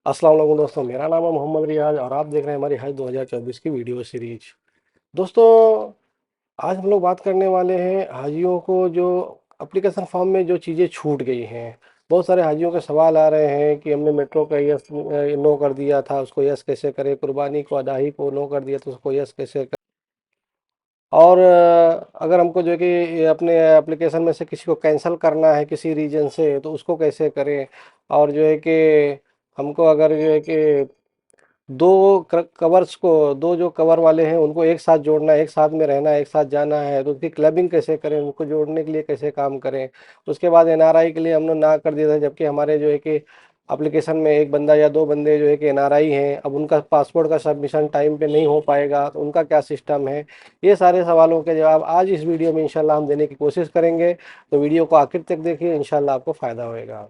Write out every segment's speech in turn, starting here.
अस्सलाम वालेकुम दोस्तों, मेरा नाम है मोहम्मद रियाज और आप देख रहे हैं हमारी हज 2024 की वीडियो सीरीज। दोस्तों, आज हम लोग बात करने वाले हैं हाजियों को जो एप्लीकेशन फॉर्म में जो चीज़ें छूट गई हैं। बहुत सारे हाजियों के सवाल आ रहे हैं कि हमने मेट्रो का यस नो कर दिया था, उसको यस कैसे करें, कुर्बानी को अदाही को नो कर दिया तो उसको यस कैसे करें। और अगर हमको जो है कि अपने एप्लीकेशन में से किसी को कैंसिल करना है किसी रीजन से तो उसको कैसे करें। और जो है कि हमको अगर जो है कि कवर्स को, दो जो कवर वाले हैं उनको एक साथ जोड़ना है, एक साथ में रहना है, एक साथ जाना है, तो उसकी क्लबिंग कैसे करें, उनको जोड़ने के लिए कैसे काम करें। उसके बाद एनआरआई के लिए हमने ना कर दिया था, जबकि हमारे जो है कि एप्लीकेशन में एक बंदा या दो बंदे जो है कि एनआरआई हैं, अब उनका पासपोर्ट का सबमिशन टाइम पे नहीं हो पाएगा तो उनका क्या सिस्टम है। ये सारे सवालों के जवाब आज इस वीडियो में इंशाल्लाह हम देने की कोशिश करेंगे। तो वीडियो को आखिर तक देखिए, इंशाल्लाह आपको फ़ायदा होएगा।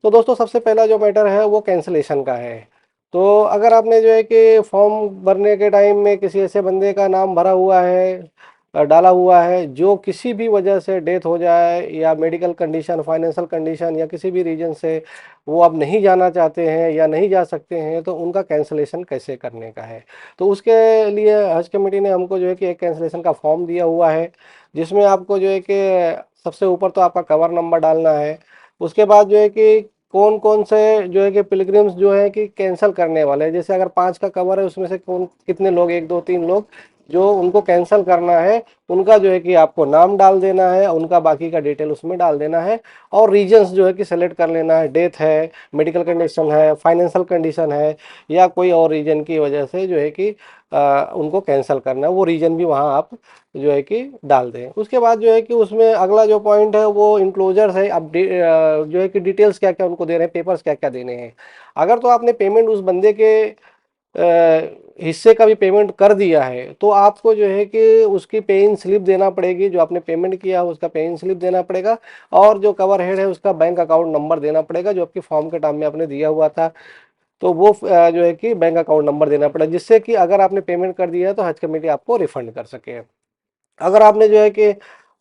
तो दोस्तों, सबसे पहला जो मैटर है वो कैंसलेशन का है। तो अगर आपने जो है कि फॉर्म भरने के टाइम में किसी ऐसे बंदे का नाम भरा हुआ है, डाला हुआ है, जो किसी भी वजह से डेथ हो जाए या मेडिकल कंडीशन, फाइनेंशियल कंडीशन या किसी भी रीजन से वो आप नहीं जाना चाहते हैं या नहीं जा सकते हैं, तो उनका कैंसलेशन कैसे करने का है। तो उसके लिए हज कमेटी ने हमको जो है कि एक कैंसलेशन का फॉर्म दिया हुआ है, जिसमें आपको जो है कि सबसे ऊपर तो आपका कवर नंबर डालना है। उसके बाद जो है कि कौन कौन से जो है कि पिलग्रिम्स जो है कि कैंसिल करने वाले हैं, जैसे अगर 5 का कवर है उसमें से कौन कितने लोग, एक दो तीन लोग जो उनको कैंसिल करना है, उनका जो है कि आपको नाम डाल देना है, उनका बाकी का डिटेल उसमें डाल देना है। और रीजन्स जो है कि सेलेक्ट कर लेना है, डेथ है, मेडिकल कंडीशन है, फाइनेंशियल कंडीशन है, या कोई और रीजन की वजह से जो है कि उनको कैंसिल करना है, वो रीजन भी वहाँ आप जो है कि डाल दें। उसके बाद जो है कि उसमें अगला जो पॉइंट है वो इंक्लोजर्स है। अब जो है कि डिटेल्स क्या क्या उनको दे रहे हैं, पेपर्स क्या क्या देने हैं। अगर तो आपने पेमेंट उस बंदे के हिस्से का भी पेमेंट कर दिया है तो आपको जो है कि उसकी पेइंग स्लिप देना पड़ेगी, जो आपने पेमेंट किया है उसका पेइंग स्लिप देना पड़ेगा। और जो कवर हेड है उसका बैंक अकाउंट नंबर देना पड़ेगा, जो आपकी फॉर्म के टाइम में आपने दिया हुआ था। तो वो जो है कि बैंक अकाउंट नंबर देना पड़ेगा, जिससे कि अगर आपने पेमेंट कर दिया है तो हज कमेटी आपको रिफंड कर सके। अगर आपने जो है कि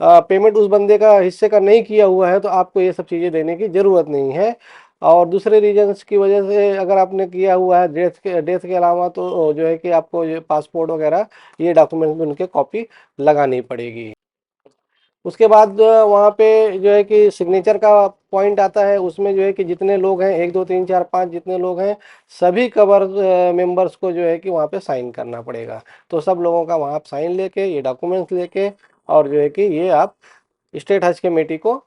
पेमेंट उस बंदे का हिस्से का नहीं किया हुआ है तो आपको ये सब चीज़ें देने की ज़रूरत नहीं है। और दूसरे रीजन्स की वजह से अगर आपने किया हुआ है डेथ के अलावा, तो जो है कि आपको ये पासपोर्ट वगैरह ये डॉक्यूमेंट में उनके कॉपी लगानी पड़ेगी। उसके बाद वहाँ पे जो है कि सिग्नेचर का पॉइंट आता है, उसमें जो है कि जितने लोग हैं, एक दो तीन चार पाँच जितने लोग हैं, सभी कवर मेंबर्स को जो है कि वहाँ पे साइन करना पड़ेगा। तो सब लोगों का वहाँ आप साइन लेके, ये डॉक्यूमेंट्स लेके, और जो है कि ये आप स्टेट हज कमेटी को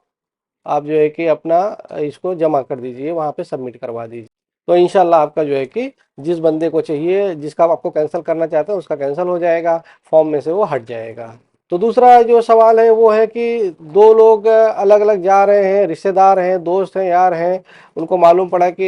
आप जो है कि अपना इसको जमा कर दीजिए, वहाँ पे सबमिट करवा दीजिए। तो इंशाल्लाह आपका जो है कि जिस बंदे को चाहिए, जिसका आप आपको कैंसिल करना चाहते हैं, उसका कैंसिल हो जाएगा, फॉर्म में से वो हट जाएगा। तो दूसरा जो सवाल है वो है कि दो लोग अलग अलग जा रहे हैं, रिश्तेदार हैं, दोस्त हैं, यार हैं, उनको मालूम पड़ा कि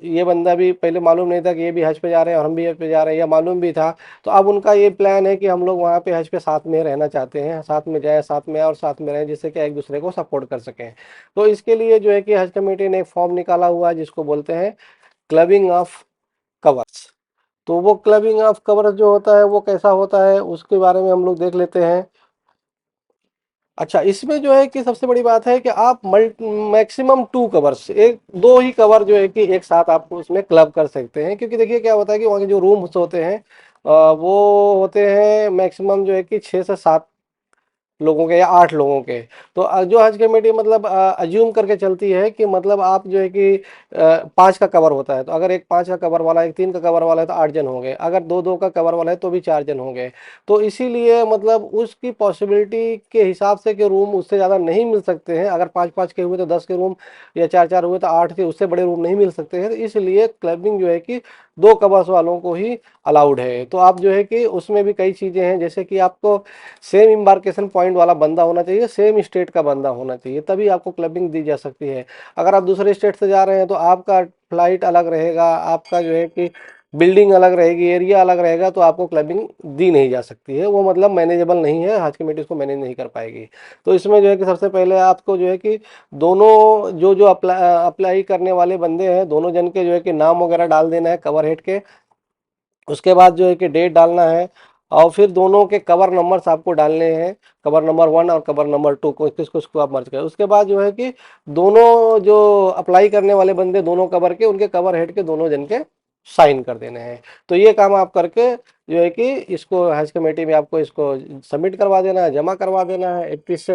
ये बंदा भी, पहले मालूम नहीं था कि ये भी हज पे जा रहे हैं और हम भी हज पे जा रहे हैं, या मालूम भी था, तो अब उनका ये प्लान है कि हम लोग वहाँ पे हज पे साथ में रहना चाहते हैं, साथ में जाएं, साथ में आए और साथ में रहें, जिससे कि एक दूसरे को सपोर्ट कर सकें। तो इसके लिए जो है कि हज कमेटी ने एक फॉर्म निकाला हुआ है जिसको बोलते हैं क्लबिंग ऑफ कवर्स। तो वो क्लबिंग ऑफ कवर्स जो होता है वो कैसा होता है उसके बारे में हम लोग देख लेते हैं। अच्छा, इसमें जो है कि सबसे बड़ी बात है कि आप मैक्सिमम 2 कवर्स, एक दो ही कवर जो है कि एक साथ आपको उसमें क्लब कर सकते हैं, क्योंकि देखिए क्या होता है कि वहाँ के जो रूम्स होते हैं वो होते हैं मैक्सिमम जो है कि 6 से 7 लोगों के या 8 लोगों के। तो जो हज कमेटी मतलब अज्यूम करके चलती है कि मतलब आप जो है कि 5 का कवर होता है, तो अगर एक 5 का कवर वाला, एक 3 का कवर वाला है तो 8 जन हो गए, अगर दो दो का कवर वाला है तो भी 4 जन हो गए। तो इसीलिए मतलब उसकी पॉसिबिलिटी के हिसाब से कि रूम उससे ज़्यादा नहीं मिल सकते हैं, अगर 5 5 के हुए तो 10 के रूम, या 4 4 हुए तो 8 के, उससे बड़े रूम नहीं मिल सकते हैं। तो इसलिए क्लबिंग जो है कि 2 कवर्स वालों को ही अलाउड है। तो आप जो है कि उसमें भी कई चीज़ें हैं, जैसे कि आपको सेम इम्बार्केशन पॉइंट वाला बंदा होना चाहिए, सेम स्टेट का बंदा होना चाहिए, तभी आपको क्लबिंग दी जा सकती है। अगर आप दूसरे स्टेट से जा रहे हैं तो आपका फ्लाइट अलग रहेगा, आपका जो है कि बिल्डिंग अलग रहेगी, एरिया अलग रहेगा, तो आपको क्लबिंग दी नहीं जा सकती है, वो मतलब मैनेजेबल नहीं है, हज कमेटी उसको मैनेज नहीं कर पाएगी। तो इसमें जो है कि सबसे पहले आपको जो है कि दोनों जो जो अप्लाई करने वाले बंदे हैं, दोनों जन के जो है कि नाम वगैरह डाल देना है कवर हेड के। उसके बाद जो है कि डेट डालना है, और फिर दोनों के कवर नंबर्स आपको डालने हैं, कवर नंबर 1 और कवर नंबर 2 को किसको आप मर्ज करें। उसके बाद जो है कि दोनों जो अप्लाई करने वाले बंदे दोनों कवर के, उनके कवर हेड के दोनों जन के साइन कर देने हैं। तो ये काम आप करके जो है कि इसको हज कमेटी में आपको इसको सबमिट करवा देना है, जमा करवा देना है 31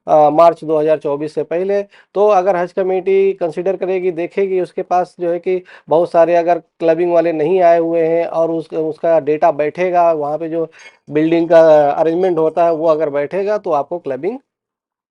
मार्च 2024 से पहले। तो अगर हज कमेटी कंसिडर करेगी, देखेगी उसके पास जो है कि बहुत सारे अगर क्लबिंग वाले नहीं आए हुए हैं और उसका डेटा बैठेगा, वहाँ पे जो बिल्डिंग का अरेंजमेंट होता है वो अगर बैठेगा तो आपको क्लबिंग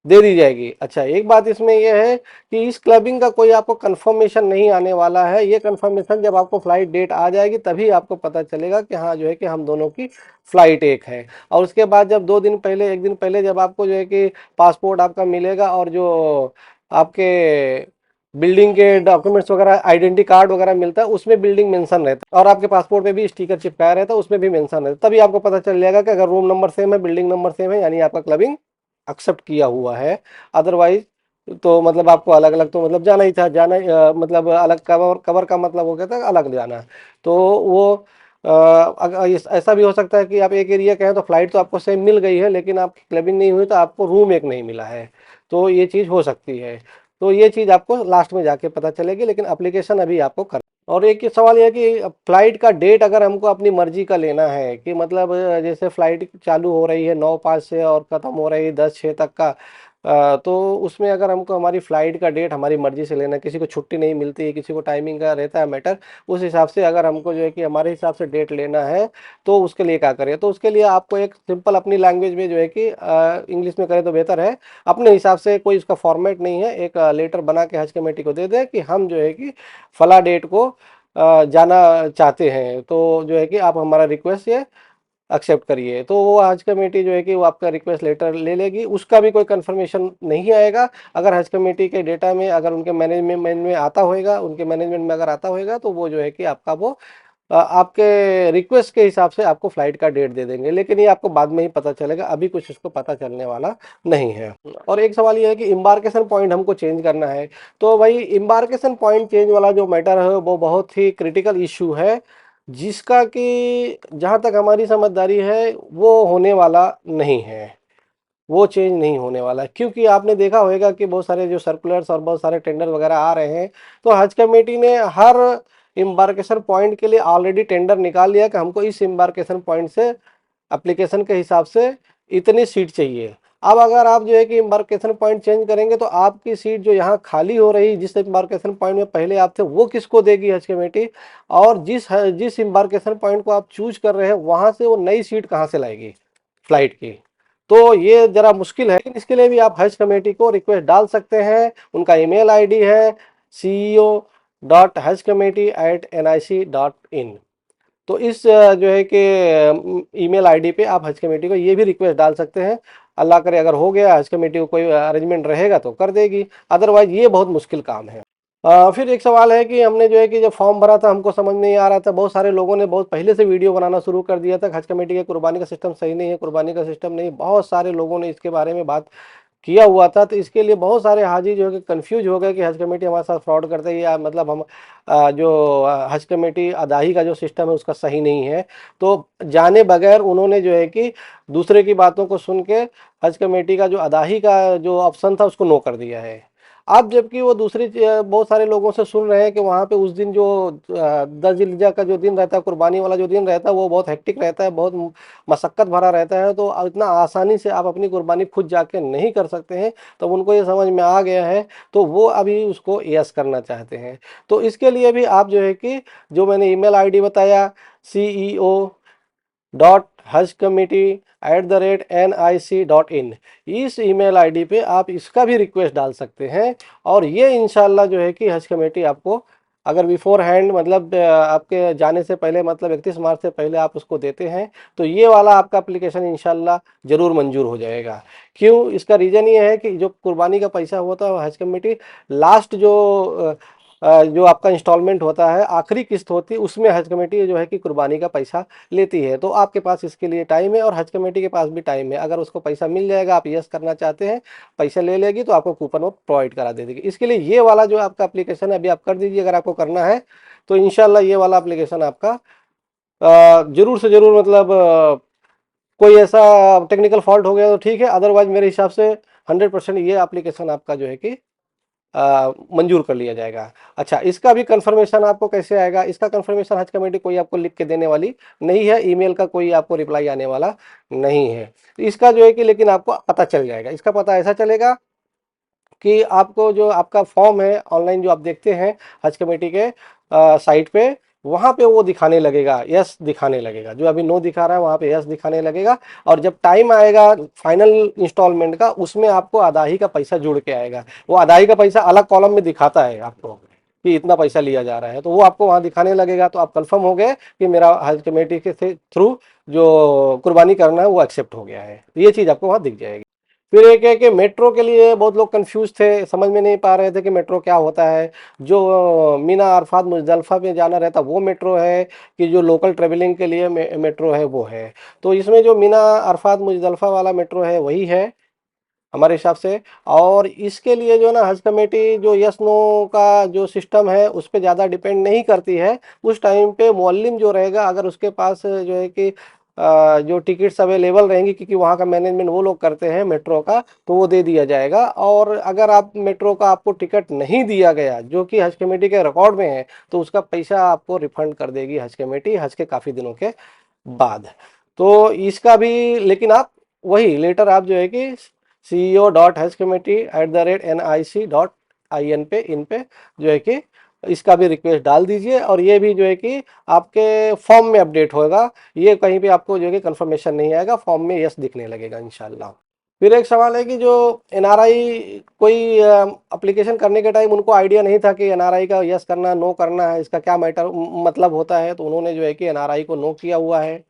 दे दी जाएगी। अच्छा, एक बात इसमें यह है कि इस क्लबिंग का कोई आपको कंफर्मेशन नहीं आने वाला है। ये कंफर्मेशन जब आपको फ्लाइट डेट आ जाएगी तभी आपको पता चलेगा कि हाँ जो है कि हम दोनों की फ्लाइट एक है। और उसके बाद जब 2 दिन पहले, 1 दिन पहले जब आपको जो है कि पासपोर्ट आपका मिलेगा और जो आपके बिल्डिंग के डॉक्यूमेंट्स वगैरह, आइडेंटिटी कार्ड वगैरह मिलता है, उसमें बिल्डिंग मेंशन रहता है और आपके पासपोर्ट पे भी स्टिकर चिपकाया रहता है, उसमें भी मेंशन रहता है। तभी आपको पता चल जाएगा कि अगर रूम नंबर सेम है, बिल्डिंग नंबर सेम है, यानी आपका क्लबिंग एक्सेप्ट किया हुआ है। अदरवाइज तो मतलब आपको अलग अलग तो मतलब जाना ही था, जाना मतलब अलग कवर, कवर का मतलब हो गया था अलग जाना। तो वो ऐसा भी हो सकता है कि आप एक एरिया के हैं तो फ्लाइट तो आपको सेम मिल गई है, लेकिन आपकी क्लबिंग नहीं हुई तो आपको रूम एक नहीं मिला है। तो ये चीज़ हो सकती है। तो ये चीज़ आपको लास्ट में जाके पता चलेगी, लेकिन एप्लीकेशन अभी आपको कर। और एक सवाल यह है कि फ्लाइट का डेट अगर हमको अपनी मर्जी का लेना है कि मतलब जैसे फ्लाइट चालू हो रही है 9:05 से और ख़त्म हो रही है 10:06 तक का, तो उसमें अगर हमको हमारी फ़्लाइट का डेट हमारी मर्ज़ी से लेना है, किसी को छुट्टी नहीं मिलती है, किसी को टाइमिंग का रहता है मैटर, उस हिसाब से अगर हमको जो है कि हमारे हिसाब से डेट लेना है तो उसके लिए क्या करें। तो उसके लिए आपको एक सिंपल अपनी लैंग्वेज में जो है कि इंग्लिश में करें तो बेहतर है। अपने हिसाब से, कोई उसका फॉर्मेट नहीं है, एक लेटर बना के हज कमेटी को दे दें कि हम जो है कि फला डेट को जाना चाहते हैं, तो जो है कि आप हमारा रिक्वेस्ट ये एक्सेप्ट करिए। तो वो हज कमेटी जो है कि वो आपका रिक्वेस्ट लेटर ले लेगी। उसका भी कोई कंफर्मेशन नहीं आएगा। अगर हज कमेटी के डेटा में, अगर उनके मैनेजमेंट में आता होएगा, उनके मैनेजमेंट में अगर आता होएगा, तो वो जो है कि आपका वो आपके रिक्वेस्ट के हिसाब से आपको फ्लाइट का डेट दे देंगे। लेकिन ये आपको बाद में ही पता चलेगा, अभी कुछ इसको पता चलने वाला नहीं है। और एक सवाल ये है कि इम्बार्केशन पॉइंट हमको चेंज करना है। तो भाई इम्बार्केशन पॉइंट चेंज वाला जो मैटर है वो बहुत ही क्रिटिकल इशू है, जिसका कि जहाँ तक हमारी समझदारी है वो होने वाला नहीं है, वो चेंज नहीं होने वाला है। क्योंकि आपने देखा होगा कि बहुत सारे जो सर्कुलर्स और बहुत सारे टेंडर वगैरह आ रहे हैं, तो हज कमेटी ने हर इम्बार्केशन पॉइंट के लिए ऑलरेडी टेंडर निकाल लिया कि हमको इस इम्बार्केशन पॉइंट से एप्लीकेशन के हिसाब से इतनी सीट चाहिए। अब अगर आप जो है कि इम्बार्केशन पॉइंट चेंज करेंगे तो आपकी सीट जो यहाँ खाली हो रही, जिस इम्बार्केशन पॉइंट में पहले आप थे, वो किसको देगी हज कमेटी, और जिस इम्बार्केशन पॉइंट को आप चूज कर रहे हैं वहाँ से वो नई सीट कहाँ से लाएगी फ्लाइट की। तो ये जरा मुश्किल है, लेकिन इसके लिए भी आप हज कमेटी को रिक्वेस्ट डाल सकते हैं। उनका ईमेल आईडी है ceo.hajcommittee@nic.in। तो इस जो है कि ईमेल आईडी पे आप हज कमेटी को ये भी रिक्वेस्ट डाल सकते हैं। अल्लाह करे अगर हो गया, हज कमेटी को कोई अरेंजमेंट रहेगा तो कर देगी, अदरवाइज ये बहुत मुश्किल काम है। फिर एक सवाल है कि हमने जो है कि जब फॉर्म भरा था हमको समझ नहीं आ रहा था, बहुत सारे लोगों ने बहुत पहले से वीडियो बनाना शुरू कर दिया था, हज कमेटी के कुर्बानी का सिस्टम सही नहीं है, कुर्बानी का सिस्टम नहीं, बहुत सारे लोगों ने इसके बारे में बात किया हुआ था। तो इसके लिए बहुत सारे हाजी जो है कि कन्फ्यूज हो गए कि हज कमेटी हमारे साथ फ्रॉड करते है, या मतलब हम जो हज कमेटी अदाही का जो सिस्टम है उसका सही नहीं है। तो जाने बगैर उन्होंने जो है कि दूसरे की बातों को सुन के हज कमेटी का जो अदाही का जो ऑप्शन था उसको नो कर दिया है। अब जबकि वो दूसरी बहुत सारे लोगों से सुन रहे हैं कि वहाँ पे उस दिन जो 10 जिलहिज्जा का जो दिन रहता है, कुर्बानी वाला जो दिन रहता है, वो बहुत हेक्टिक रहता है, बहुत मशक्क़त भरा रहता है, तो इतना आसानी से आप अपनी कुर्बानी खुद जाके नहीं कर सकते हैं। तो उनको ये समझ में आ गया है, तो वो अभी उसको यस करना चाहते हैं। तो इसके लिए भी आप जो है कि जो मैंने ईमेल आईडी बताया ceo.hajcommittee@nic.in, इस ईमेल आईडी पे आप इसका भी रिक्वेस्ट डाल सकते हैं। और ये इंशाल्लाह जो है कि हज कमेटी आपको, अगर बिफोर हैंड मतलब आपके जाने से पहले, मतलब 31 मार्च से पहले आप उसको देते हैं, तो ये वाला आपका एप्लीकेशन इंशाल्लाह ज़रूर मंजूर हो जाएगा। क्यों? इसका रीज़न ये है कि जो कुर्बानी का पैसा होता है हज कमेटी लास्ट जो आपका इंस्टॉलमेंट होता है, आखिरी किस्त होती है, उसमें हज कमेटी जो है कि कुर्बानी का पैसा लेती है। तो आपके पास इसके लिए टाइम है और हज कमेटी के पास भी टाइम है। अगर उसको पैसा मिल जाएगा, आप यस करना चाहते हैं, पैसा ले लेगी तो आपको कूपन वो प्रोवाइड करा दे देगी। इसके लिए ये वाला जो आपका एप्लीकेशन है अभी आप कर दीजिए, अगर आपको करना है तो इंशाल्लाह ये वाला एप्लीकेशन आपका जरूर से जरूर मतलब कोई ऐसा टेक्निकल फॉल्ट हो गया तो ठीक है, अदरवाइज मेरे हिसाब से 100% ये एप्लीकेशन आपका जो है कि मंजूर कर लिया जाएगा। अच्छा, इसका भी कंफर्मेशन आपको कैसे आएगा? इसका कंफर्मेशन हज कमेटी कोई आपको लिख के देने वाली नहीं है, ईमेल का कोई आपको रिप्लाई आने वाला नहीं है। तो इसका जो है कि लेकिन आपको पता चल जाएगा। इसका पता ऐसा चलेगा कि आपको जो आपका फॉर्म है ऑनलाइन जो आप देखते हैं हज कमेटी के साइट पे, वहाँ पे वो दिखाने लगेगा, यस दिखाने लगेगा। जो अभी नो दिखा रहा है वहाँ पे यस दिखाने लगेगा। और जब टाइम आएगा फाइनल इंस्टॉलमेंट का, उसमें आपको आदाही का पैसा जुड़ के आएगा। वो आदाही का पैसा अलग कॉलम में दिखाता है आपको कि इतना पैसा लिया जा रहा है, तो वो आपको वहाँ दिखाने लगेगा। तो आप कंफर्म हो गए कि मेरा हज कमेटी के थ्रू जो कुर्बानी करना है वो एक्सेप्ट हो गया है। ये चीज़ आपको वहाँ दिख जाएगी। फिर एक है कि मेट्रो के लिए बहुत लोग कंफ्यूज थे, समझ में नहीं पा रहे थे कि मेट्रो क्या होता है। जो मीना अरफात मुजदलफा में जाना रहता वो मेट्रो है, कि जो लोकल ट्रेवलिंग के लिए मेट्रो है वो है। तो इसमें जो मीना अरफात मुजदलफा वाला मेट्रो है वही है हमारे हिसाब से। और इसके लिए जो है ना हज कमेटी जो यस नो का जो सिस्टम है उस पर ज़्यादा डिपेंड नहीं करती है। उस टाइम पे मुअल्लिम जो रहेगा, अगर उसके पास जो है कि जो टिकट्स अवेलेबल रहेंगी, क्योंकि वहाँ का मैनेजमेंट वो लोग करते हैं मेट्रो का, तो वो दे दिया जाएगा। और अगर आप मेट्रो का आपको टिकट नहीं दिया गया जो कि हज कमेटी के रिकॉर्ड में है, तो उसका पैसा आपको रिफंड कर देगी हज कमेटी हज के काफ़ी दिनों के बाद। तो इसका भी लेकिन आप वही लेटर आप जो है कि ceo.hajcommittee@nic.in पे इन पे जो है कि इसका भी रिक्वेस्ट डाल दीजिए। और ये भी जो है कि आपके फॉर्म में अपडेट होगा। ये कहीं पे आपको जो है कि कंफर्मेशन नहीं आएगा, फॉर्म में यस दिखने लगेगा इंशाल्लाह। फिर एक सवाल है कि जो एनआरआई कोई एप्लीकेशन करने के टाइम उनको आइडिया नहीं था कि एनआरआई का यस करना नो करना है, इसका क्या मैटर मतलब होता है, तो उन्होंने जो है कि एनआरआई को नो किया हुआ है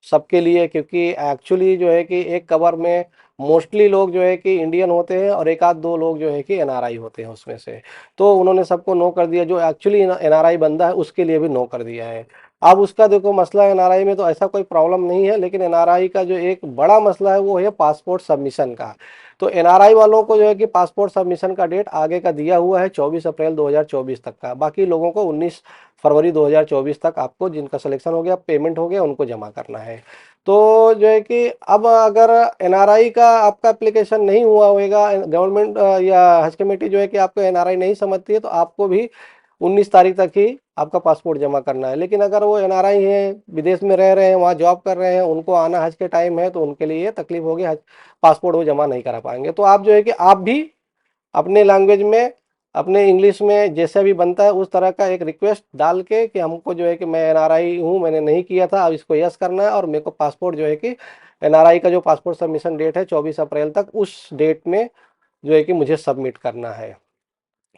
सबके लिए। क्योंकि एक्चुअली जो है कि एक कवर में मोस्टली लोग जो है कि इंडियन होते हैं और एक आध दो लोग जो है कि एनआरआई होते हैं उसमें से। तो उन्होंने सबको नो कर दिया, जो एक्चुअली एनआरआई बंदा है उसके लिए भी नो कर दिया है। अब उसका देखो मसला एनआरआई में तो ऐसा कोई प्रॉब्लम नहीं है, लेकिन एनआरआई का जो एक बड़ा मसला है वो है पासपोर्ट सबमिशन का। तो एनआरआई वालों को जो है कि पासपोर्ट सबमिशन का डेट आगे का दिया हुआ है 24 अप्रैल 2024 तक का। बाकी लोगों को 19 फरवरी 2024 तक आपको जिनका सिलेक्शन हो गया, पेमेंट हो गया, उनको जमा करना है। तो जो है कि अब अगर एनआरआई का आपका एप्लीकेशन नहीं हुआ होगा, गवर्नमेंट या हज कमेटी जो है कि आपको एनआरआई नहीं समझती है, तो आपको भी 19 तारीख तक ही आपका पासपोर्ट जमा करना है। लेकिन अगर वो एनआरआई हैं, विदेश में रह रहे हैं, वहाँ जॉब कर रहे हैं, उनको आना हज के टाइम है, तो उनके लिए ये तकलीफ होगी, हज पासपोर्ट वो जमा नहीं करा पाएंगे। तो आप जो है कि आप भी अपने लैंग्वेज में, अपने इंग्लिश में जैसा भी बनता है उस तरह का एक रिक्वेस्ट डाल के कि हमको जो है कि मैं एनआरआई हूँ, मैंने नहीं किया था, अब इसको यस करना है, और मेरे को पासपोर्ट जो है कि एनआरआई का जो पासपोर्ट सबमिशन डेट है 24 अप्रैल तक, उस डेट में जो है कि मुझे सबमिट करना है।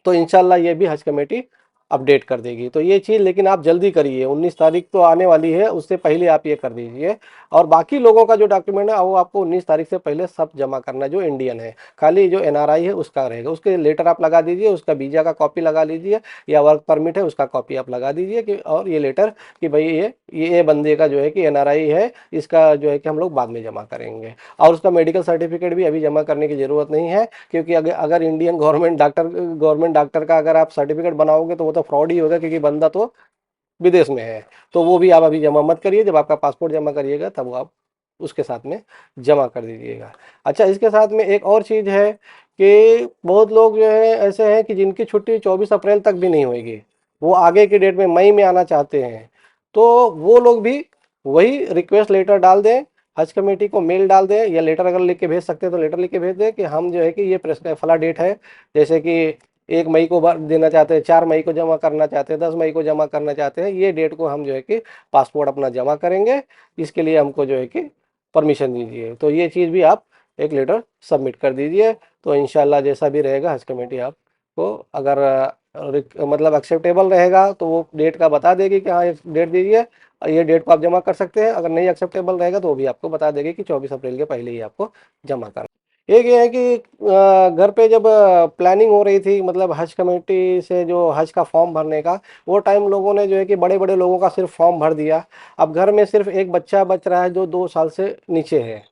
तो इंशाल्लाह ये भी हज कमेटी अपडेट कर देगी। तो ये चीज़ लेकिन आप जल्दी करिए, 19 तारीख तो आने वाली है, उससे पहले आप ये कर दीजिए। और बाकी लोगों का जो डॉक्यूमेंट है वो आपको 19 तारीख से पहले सब जमा करना है, जो इंडियन है। खाली जो एनआरआई है उसका रहेगा, उसके लेटर आप लगा दीजिए, उसका वीज़ा का कॉपी लगा लीजिए, या वर्क परमिट है उसका कॉपी आप लगा दीजिए कि और ये लेटर कि भाई ये बंदे का जो है कि एनआरआई है, इसका जो है कि हम लोग बाद में जमा करेंगे। और उसका मेडिकल सर्टिफिकेट भी अभी जमा करने की ज़रूरत नहीं है, क्योंकि अगर इंडियन गवर्नमेंट डॉक्टर का अगर आप सर्टिफिकेट बनाओगे तो वो तो फ्रॉड ही होगा, क्योंकि बंदा तो विदेश में है। तो वो भी आप अभी जमा मत करिए, जब आपका पासपोर्ट जमा करिएगा तब वो आप उसके साथ में जमा कर दीजिएगा। अच्छा, इसके साथ में एक और चीज़ है कि बहुत लोग जो है ऐसे हैं कि जिनकी छुट्टी 24 अप्रैल तक भी नहीं होगी, वो आगे की डेट में मई में आना चाहते हैं। तो वो लोग भी वही रिक्वेस्ट लेटर डाल दें, हज कमेटी को मेल डाल दें, या लेटर अगर लिख के भेज सकते हैं तो लेटर लिख के भेज दें कि हम जो है कि ये फला डेट है, जैसे कि 1 मई को देना चाहते हैं, 4 मई को जमा करना चाहते हैं, 10 मई को जमा करना चाहते हैं, ये डेट को हम जो है कि पासपोर्ट अपना जमा करेंगे, इसके लिए हमको जो है कि परमिशन दीजिए। तो ये चीज़ भी आप एक लेटर सबमिट कर दीजिए। तो इंशाल्लाह जैसा भी रहेगा हज कमेटी आपको अगर मतलब एक्सेप्टेबल रहेगा तो वो डेट का बता देगी कि हाँ ये डेट दीजिए, ये डेट को आप जमा कर सकते हैं। अगर नहीं एक्सेप्टेबल रहेगा तो वो भी आपको बता देगी कि 24 अप्रैल के पहले ही आपको जमा करना। एक ये है कि घर पे जब प्लानिंग हो रही थी, मतलब हज कमेटी से जो हज का फॉर्म भरने का, वो टाइम लोगों ने जो है कि बड़े बड़े लोगों का सिर्फ फॉर्म भर दिया। अब घर में सिर्फ एक बच्चा बच रहा है जो 2 साल से नीचे है,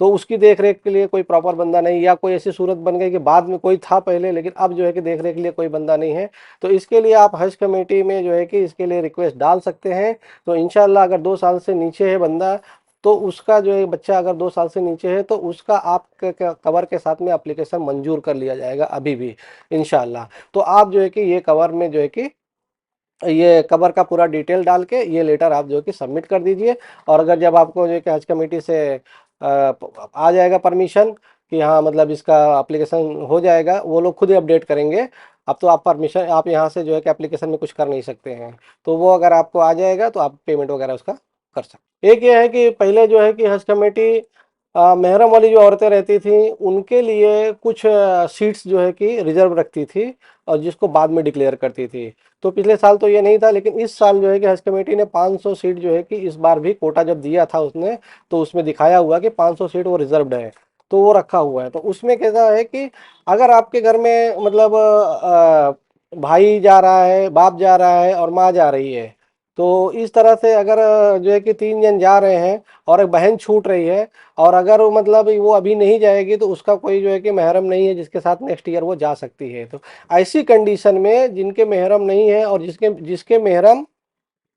तो उसकी देख रेख के लिए कोई प्रॉपर बंदा नहीं, या कोई ऐसी सूरत बन गई कि बाद में कोई था पहले लेकिन अब जो है कि देख रेख के लिए कोई बंदा नहीं है। तो इसके लिए आप हज कमेटी में जो है कि इसके लिए रिक्वेस्ट डाल सकते हैं। तो इंशाल्लाह अगर 2 साल से नीचे है बंदा, तो उसका जो है बच्चा अगर 2 साल से नीचे है तो उसका आप कवर के साथ में एप्लीकेशन मंजूर कर लिया जाएगा अभी भी इंशाल्लाह। तो आप जो है कि ये कवर में जो है कि ये कवर का पूरा डिटेल डाल के ये लेटर आप जो है कि सबमिट कर दीजिए। और अगर जब आपको जो है कि हज कमेटी से आ जाएगा परमिशन कि हाँ मतलब इसका एप्लीकेशन हो जाएगा, वो लोग खुद ही अपडेट करेंगे। अब तो आप परमिशन आप यहाँ से जो है कि एप्लीकेशन में कुछ कर नहीं सकते हैं, तो वो अगर आपको आ जाएगा तो आप पेमेंट वगैरह उसका कर सकते। एक ये है कि पहले जो है कि हज कमेटी महरम वाली जो औरतें रहती थी उनके लिए कुछ सीट्स जो है कि रिजर्व रखती थी और जिसको बाद में डिक्लेयर करती थी। तो पिछले साल तो ये नहीं था, लेकिन इस साल जो है कि हज कमेटी ने 500 सीट जो है कि इस बार भी कोटा जब दिया था उसने, तो उसमें दिखाया हुआ कि 500 सीट वो रिजर्व्ड है, तो वो रखा हुआ है। तो उसमें कैसा है कि अगर आपके घर में मतलब भाई जा रहा है, बाप जा रहा है और माँ जा रही है, तो इस तरह से अगर जो है कि 3 जन जा रहे हैं और एक बहन छूट रही है, और अगर मतलब वो अभी नहीं जाएगी तो उसका कोई जो है कि महरम नहीं है जिसके साथ नेक्स्ट ईयर वो जा सकती है। तो ऐसी कंडीशन में जिनके महरम नहीं है और जिसके जिसके महरम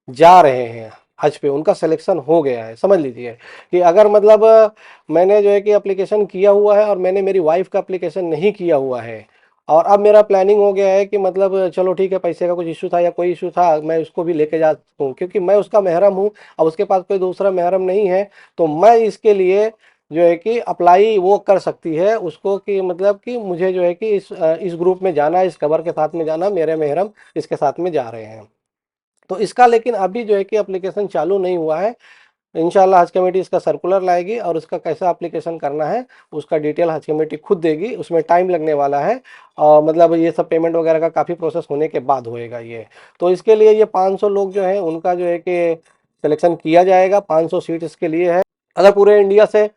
जा रहे हैं हज पे, उनका सिलेक्शन हो गया है, समझ लीजिए कि अगर मतलब मैंने जो है कि एप्लीकेशन किया हुआ है और मैंने मेरी वाइफ का एप्लीकेशन नहीं किया हुआ है, और अब मेरा प्लानिंग हो गया है कि मतलब चलो ठीक है, पैसे का कुछ इशू था या कोई इशू था, मैं उसको भी लेके जा सकूँ क्योंकि मैं उसका महरम हूँ, अब उसके पास कोई दूसरा महरम नहीं है, तो मैं इसके लिए जो है कि अप्लाई वो कर सकती है उसको कि मतलब कि मुझे जो है कि इस ग्रुप में जाना, इस कवर के साथ में जाना, मेरे महरम इसके साथ में जा रहे हैं। तो इसका लेकिन अभी जो है कि एप्लीकेशन चालू नहीं हुआ है। इंशाल्लाह हज कमेटी इसका सर्कुलर लाएगी और उसका कैसा एप्लीकेशन करना है उसका डिटेल हज कमेटी खुद देगी, उसमें टाइम लगने वाला है। और मतलब ये सब पेमेंट वगैरह का काफ़ी प्रोसेस होने के बाद होएगा ये। तो इसके लिए ये 500 लोग जो हैं उनका जो है कि सिलेक्शन किया जाएगा, 500 सीट इसके लिए है। अगर पूरे इंडिया से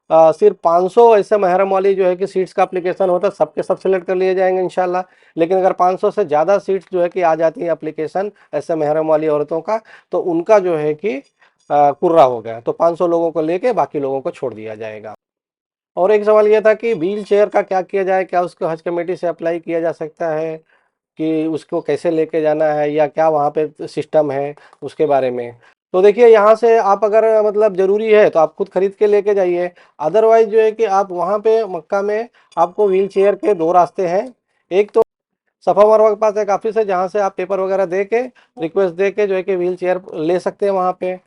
सिर्फ 500 ऐसे महरम वाली जो है कि सीट्स का एप्लीकेशन होता है, सबके सब सिलेक्ट कर लिए जाएंगे इंशाल्लाह। लेकिन अगर 500 से ज़्यादा सीट्स जो है कि आ जाती हैं एप्लीकेशन ऐसे महरम वाली औरतों का, तो उनका जो है कि कुर्रा हो गया, तो 500 लोगों को लेके बाकी लोगों को छोड़ दिया जाएगा। और एक सवाल ये था कि व्हील चेयर का क्या किया जाए, क्या उसको हज कमेटी से अप्लाई किया जा सकता है, कि उसको कैसे लेके जाना है या क्या वहाँ पे सिस्टम है उसके बारे में। तो देखिए यहाँ से आप अगर मतलब ज़रूरी है तो आप खुद खरीद के लेके जाइए, अदरवाइज जो है कि आप वहाँ पे मक्का में आपको व्हील चेयर के 2 रास्ते हैं। एक तो सफ़ा मरवा के पास एक ऑफिस है जहाँ से आप पेपर वगैरह दे के रिक्वेस्ट दे के जो है कि व्हील चेयर ले सकते हैं वहाँ पे।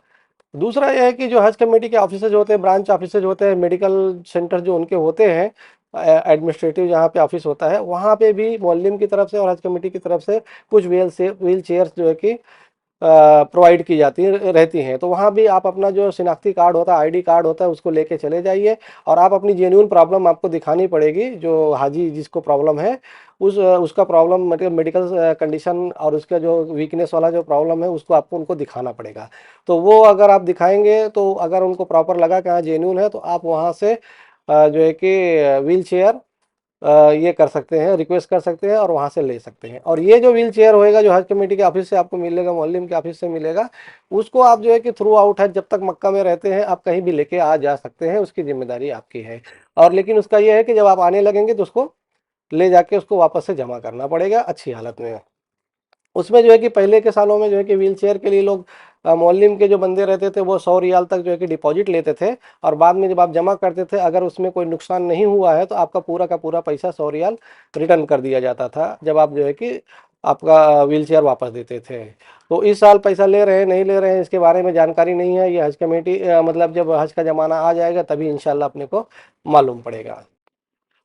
दूसरा यह है कि जो हज कमेटी के ऑफिसेज होते हैं, ब्रांच ऑफिसेज होते हैं, मेडिकल सेंटर जो उनके होते हैं, एडमिनिस्ट्रेटिव जहाँ पे ऑफिस होता है, वहाँ पे भी मोअल्लिम की तरफ से और हज कमेटी की तरफ से कुछ व्हील चेयर्स जो है कि प्रोवाइड की जाती रहती हैं। तो वहाँ भी आप अपना जो शिनाख्ती कार्ड होता है, आईडी कार्ड होता है, उसको लेके चले जाइए और आप अपनी जेन्युइन प्रॉब्लम आपको दिखानी पड़ेगी। जो हाजी जिसको प्रॉब्लम है उसका प्रॉब्लम मतलब मेडिकल कंडीशन और उसका जो वीकनेस वाला जो प्रॉब्लम है उसको आपको उनको दिखाना पड़ेगा। तो वो अगर आप दिखाएंगे तो अगर उनको प्रॉपर लगा कि हाँ जेन्युइन है, तो आप वहाँ से जो है कि व्हील चेयर ये कर सकते हैं, रिक्वेस्ट कर सकते हैं और वहाँ से ले सकते हैं। और ये जो व्हील चेयर होएगा जो हज कमेटी के ऑफिस से आपको मिलेगा, मोअल्लिम के ऑफिस से मिलेगा, उसको आप जो है कि थ्रू आउट हज जब तक मक्का में रहते हैं आप कहीं भी लेके आ जा सकते हैं, उसकी जिम्मेदारी आपकी है। और लेकिन उसका ये है कि जब आप आने लगेंगे तो उसको ले जाके उसको वापस से जमा करना पड़ेगा अच्छी हालत में। उसमें जो है कि पहले के सालों में जो है कि व्हील चेयर के लिए लोग मोअल्लिम के जो बंदे रहते थे वो 100 रियाल तक जो है कि डिपॉजिट लेते थे, और बाद में जब आप जमा करते थे अगर उसमें कोई नुकसान नहीं हुआ है तो आपका पूरा का पूरा पैसा 100 रियाल रिटर्न कर दिया जाता था जब आप जो है कि आपका व्हील चेयर वापस देते थे। तो इस साल पैसा ले रहे हैं नहीं ले रहे हैं इसके बारे में जानकारी नहीं है, ये हज कमेटी मतलब जब हज का ज़माना आ जाएगा तभी इंशाल्लाह अपने को मालूम पड़ेगा।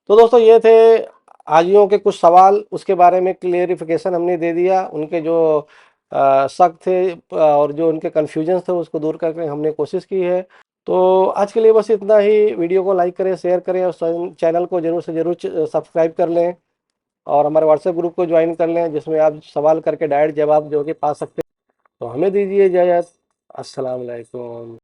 तो दोस्तों ये थे हाजियों के कुछ सवाल, उसके बारे में क्लियरिफिकेशन हमने दे दिया, उनके जो शक थे और जो उनके कन्फ्यूजन्स थे उसको दूर करके हमने कोशिश की है। तो आज के लिए बस इतना ही। वीडियो को लाइक करें, शेयर करें और चैनल को ज़रूर से ज़रूर सब्सक्राइब कर लें और हमारे व्हाट्सएप ग्रुप को ज्वाइन कर लें जिसमें आप सवाल करके डायरेक्ट जवाब जो कि पा सकते हैं। तो हमें दीजिए इजाज़त। अस्सलाम वालेकुम।